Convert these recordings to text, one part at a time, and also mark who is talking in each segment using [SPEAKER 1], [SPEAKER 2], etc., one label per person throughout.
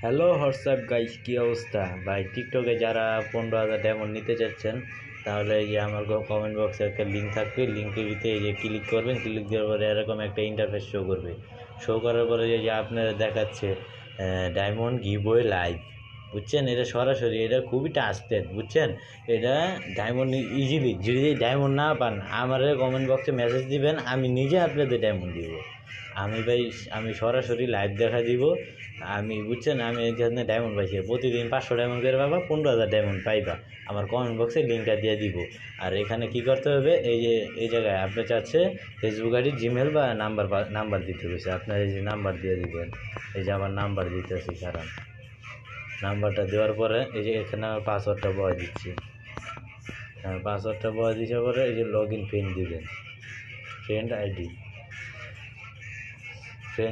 [SPEAKER 1] Hello WhatsApp guys, কী অবস্থা ভাই? টিকটকে যারা 15,000 ডায়মন্ড নিতে চাচ্ছেন, তাহলে এই যে আমার কমেন্ট বক্সে একটা লিঙ্ক থাকবে। লিঙ্কের ভিতরে এই যে ক্লিক করবেন, ক্লিক দেওয়ার পরে এরকম একটা ইন্টারফেস শো করবে। শো করার পরে যে আপনারা দেখাচ্ছে ডায়মন্ড গিভওয়ে লাইভ, বুঝছেন? এটা সরাসরি, এটা খুবই ট্রাস্টেড, বুঝছেন? এটা ডায়মন্ড ইজিলি, যদি ডায়মন্ড না পান আমার কমেন্ট বক্সে মেসেজ দিবেন, আমি নিজে আপনাদের ডায়মন্ড দিব। আমি সরাসরি লাইভ দেখা দিব। আমি, বুঝছেন, আমি এখানে ডায়মন্ড পাইছি, প্রতিদিন 500 ডায়মন্ড করে পাবা, 15,000 ডায়মন্ড পাইবা। আমার কমেন্ট বক্সে লিঙ্কটা দিয়ে দিব। আর এখানে কি করতে হবে, এই যে এই জায়গায় আপনি চাচ্ছে ফেসবুক আইডি, জিমেল বা নাম্বার দিতে হয়েছে, আপনার এই যে নাম্বার দিয়ে দিবেন। এই যে আমার নাম্বার দিতেছি, কারণ নাম্বারটা দেওয়ার পরে এই যে এখানে আমার পাসওয়ার্ডটা বলে দিচ্ছি। পাসওয়ার্ডটা বলে দিতে পরে এই যে লগ ইন পিন দিবেন, ফ্রেন্ড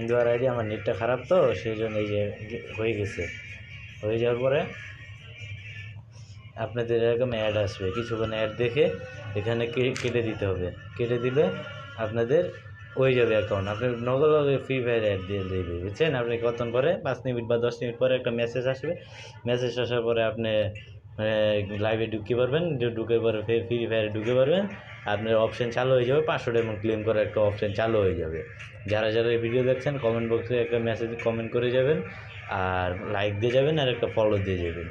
[SPEAKER 1] দেওয়ার আইডি। আমার নেটটা খারাপ তো, সেই জন্য এই যে হয়ে গেছে। হয়ে যাওয়ার পরে আপনাদের এরকম অ্যাড আসবে, কিছুক্ষণ অ্যাড দেখে এখানে কেটে দিতে হবে। কেটে দিলে আপনাদের হয়ে যাবে অ্যাকাউন্ট। আপনি নগদ ফ্রি ফায়ার অ্যাড দিয়ে দেবে, বুঝছেন? আপনি কতক্ষণ পরে 5 মিনিট বা 10 মিনিট পরে একটা মেসেজ আসবে। মেসেজ আসার পরে আপনি লাইভে ঢুকতে পারবেন, ঢুকে পরে ফ্রি ফায়ারে ঢুকে পারবেন। আপনার অপশান চালু হয়ে যাবে, 500 ডায়মন্ড ক্লেম করার একটা অপশান চালু হয়ে যাবে। যারা এই ভিডিও দেখছেন, কমেন্ট বক্সে একটা মেসেজ কমেন্ট করে যাবেন, আর লাইক দিয়ে যাবেন, আর একটা ফলো দিয়ে যাবেন।